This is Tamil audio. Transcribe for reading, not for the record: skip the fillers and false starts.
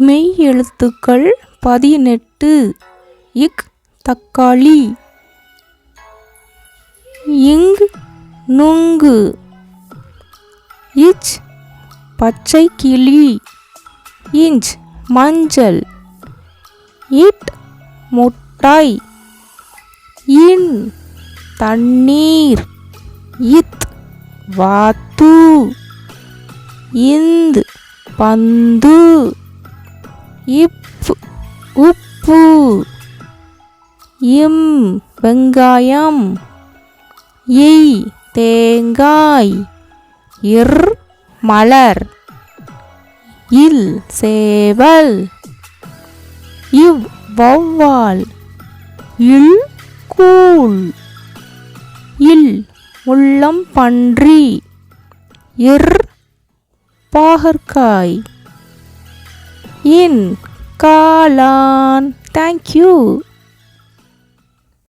மெய் எழுத்துக்கள் 18. இக் தக்காளி. இங் நுங்கு. இச் பச்சை கிளி. இஞ்ச் மஞ்சள். இட் முட்டாய். இன் தண்ணீர். இத் வாத்து. இந்த் பந்து. இப் உப்பு. இம் வெங்காயம். இய் தேங்காய். இர் மலர். இல் சேவல். இவ் வௌவால். இல் கூழ். இல் முள்ளம் பன்றி. இர் பாகற்காய். இன் காளான். Thank you.